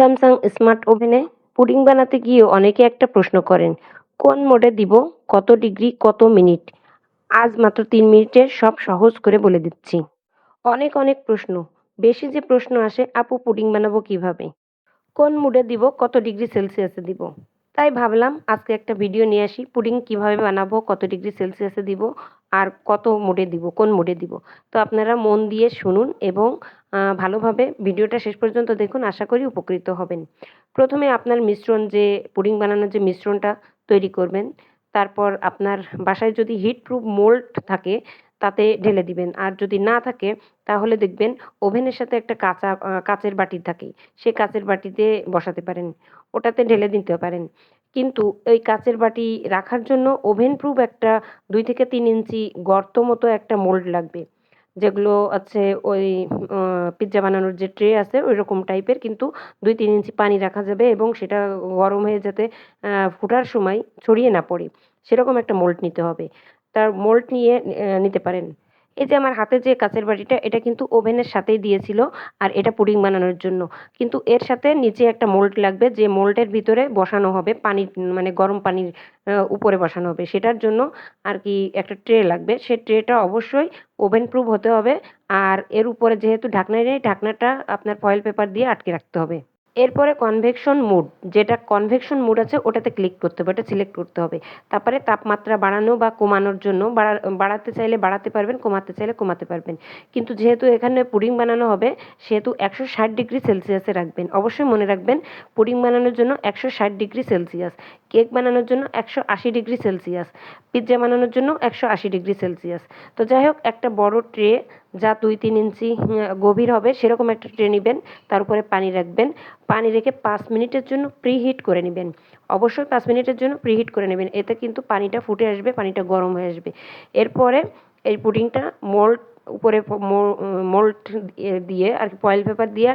Samsung smart ওভেনে pudding বানাতে গিয়ে অনেকে একটা প্রশ্ন করেন, কোন মোডে দিব, কত ডিগ্রি, কত মিনিট। আজ মাত্র 3 মিনিটে সব সহজ করে বলে দিচ্ছি। অনেক অনেক প্রশ্ন, বেশি যে প্রশ্ন আসে, আপু পুডিং বানাবো কিভাবে, কোন মুডে দিব, কত ডিগ্রি সেলসিয়াসে দিব। তাই ভাবলাম আজকে একটা ভিডিও নিয়ে আসি, পুডিং কিভাবে বানাবো, কত ডিগ্রি সেলসিয়াসে দিব, আর কত মুডে দিব, কোন মুডে দিব। তো আপনারা মন দিয়ে শুনুন এবং ভালোভাবে ভিডিওটা শেষ পর্যন্ত দেখুন, আশা করি উপকৃত হবেন। প্রথমে আপনার মিশ্রণ, যে পুডিং বানানোর যে মিশ্রণটা তৈরি করবেন, তারপর আপনার বাসায় যদি হিট প্রুফ মোল্ড থাকে তাতে ঢেলে দিবেন, আর যদি না থাকে তাহলে দেখবেন ওভেনের সাথে একটা কাচের বাটি থাকে, সে কাচের বাটিতে বসাতে পারেন, ওটাতে ঢেলে দিতে পারেন। কিন্তু ওই কাচের বাটি রাখার জন্য ওভেন প্রুফ একটা 2 থেকে 3 ইঞ্চি গর্ত মতো একটা মোল্ড লাগবে, যেগুলো আছে ওই পিৎজা বানানোর যে ট্রে আছে ওই রকম টাইপের, কিন্তু 2-3 ইঞ্চি পানি রাখা যাবে এবং সেটা গরম হয়ে যাতে ফুটার সময় ছড়িয়ে না পড়ে, সেরকম একটা মোল্ড নিতে হবে। তার মোল্ড নিয়ে নিতে পারেন। এই যে আমার হাতে যে কাঁচের বাটিটা, এটা কিন্তু ওভেনের সাথেই দিয়েছিল, আর এটা পুডিং বানানোর জন্য। কিন্তু এর সাথে নিচে একটা মোল্ড লাগবে, যে মোল্ডের ভিতরে বসানো হবে পানি, মানে গরম পানির উপরে বসানো হবে, সেটার জন্য আর কি একটা ট্রে লাগবে। সে ট্রেটা অবশ্যই ওভেন প্রুফ হতে হবে, আর এর উপরে যেহেতু ঢাকনা নেই, ঢাকনাটা আপনার ফয়েল পেপার দিয়ে আটকে রাখতে হবে। এরপরে কনভেকশন মোড, যেটা কনভেকশন মোড আছে ওটাতে ক্লিক করতে হবে, ওটা সিলেক্ট করতে হবে। তারপরে তাপমাত্রা বাড়ানো বা কমানোর জন্য বাড়াতে চাইলে বাড়াতে পারবেন, কমাতে চাইলে কমাতে পারবেন। কিন্তু যেহেতু এখানে পুডিং বানানো হবে, সেহেতু 160 ডিগ্রি সেলসিয়াসে রাখবেন। অবশ্যই মনে রাখবেন, পুডিং বানানোর জন্য 160 ডিগ্রি সেলসিয়াস, কেক বানানোর জন্য 180 ডিগ্রি সেলসিয়াস, পিৎজা বানানোর জন্য 180 ডিগ্রি সেলসিয়াস। তো যাই হোক, একটা বড় ট্রে, যা 2-3 ইঞ্চি গভীর হবে সেরকম একটা ট্রে নেবেন, তার উপরে পানি রাখবেন। পানি রেখে 5 মিনিটের জন্য প্রিহিট করে নেবেন। অবশ্যই 5 মিনিটের জন্য প্রিহিট করে নেবেন, এতে কিন্তু পানিটা ফুটে আসবে, পানিটা গরম হয়ে আসবে। এরপরে এই পুডিংটা মোল্ড উপরে মোল্ড দিয়ে আর কি ফয়েল পেপার দিয়ে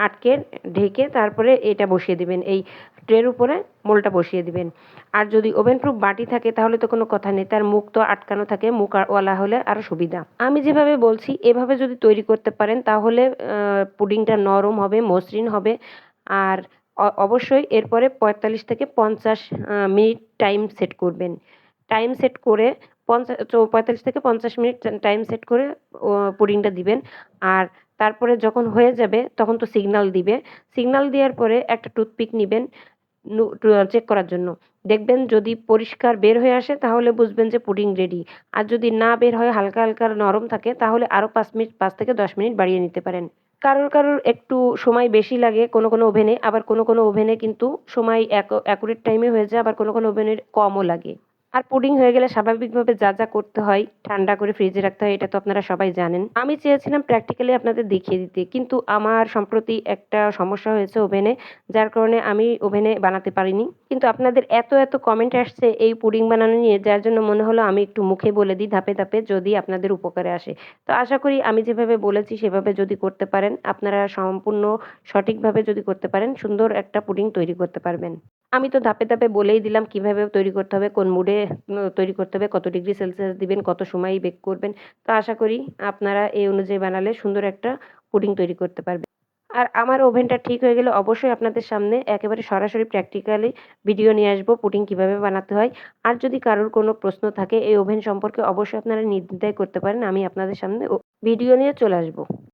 আটকে ঢেকে তারপরে এটা বসিয়ে দিবেন, এই ট্রের উপরে মোল্ডটা বসিয়ে দিবেন। আর যদি ওভেন প্রুফ বাটি থাকে তাহলে তো কোনো কথা নেই, তার মুখ তো আটকানো থাকে, মুখ ওয়ালা হলে আরও সুবিধা। আমি যেভাবে বলছি এভাবে যদি তৈরি করতে পারেন তাহলে পুডিংটা নরম হবে, মসৃণ হবে। আর অবশ্যই এরপরে 45 থেকে 50 মিনিট টাইম সেট করবেন। টাইম সেট করে 45 থেকে 50 মিনিট টাইম সেট করে পুডিংটা দিবেন। আর তারপরে যখন হয়ে যাবে তখন তো সিগন্যাল দিবে। সিগন্যাল দেওয়ার পরে একটা টুথপিক নিবেন চেক করার জন্য। দেখবেন যদি পরিষ্কার বের হয়ে আসে তাহলে বুঝবেন যে পুডিং রেডি। আর যদি না বের হয়, হালকা হালকা নরম থাকে, তাহলে আরও 5 মিনিট, 5 থেকে 10 মিনিট বাড়িয়ে নিতে পারেন। কারোর একটু সময় বেশি লাগে কোনো ওভেনে, আবার কোনো ওভেনে কিন্তু সময় অ্যাকুরেট টাইমে হয়ে যায়, আবার কোনো ওভেনের কমও লাগে। আর পুডিং হয়ে গেলে স্বাভাবিকভাবে যা যা করতে হয়, ঠান্ডা করে ফ্রিজে রাখতে হয়, এটা তো আপনারা সবাই জানেন। আমি চেয়েছিলাম প্র্যাকটিক্যালি আপনাদের দেখিয়ে দিতে, কিন্তু আমার সম্প্রতি একটা সমস্যা হয়েছে ওভেনে, যার কারণে আমি ওভেনে বানাতে পারিনি। কিন্তু আপনাদের এত এত কমেন্ট আসছে এই পুডিং বানানো নিয়ে, যার জন্য মনে হলো আমি একটু মুখে বলে দিই ধাপে ধাপে, যদি আপনাদের উপকারে আসে। তো আশা করি আমি যেভাবে বলেছি সেভাবে যদি করতে পারেন, আপনারা সম্পূর্ণ সঠিকভাবে যদি করতে পারেন, সুন্দর একটা পুডিং তৈরি করতে পারবেন। আমি তো ধাপে ধাপে বলেই দিলাম কিভাবে তৈরি করতে হবে, কোন মুডে তৈরি করতে হবে, কত ডিগ্রি সেলসিয়াস দিবেন, কত সময় বেক করবেন। তো আশা করি আপনারা এই অনুযায়ী বানালে সুন্দর একটা পুডিং তৈরি করতে পারবেন। আর আমার ওভেনটা ঠিক হয়ে গেলে অবশ্যই আপনাদের সামনে একেবারে সরাসরি প্র্যাকটিক্যালি ভিডিও নিয়ে আসবো পুডিং কিভাবে বানাতে হয়। আর যদি কারোর কোনো প্রশ্ন থাকে এই ওভেন সম্পর্কে, অবশ্যই আপনারা নির্দ্বিধায় করতে পারেন, আমি আপনাদের সামনে ভিডিও নিয়ে চলে আসবো।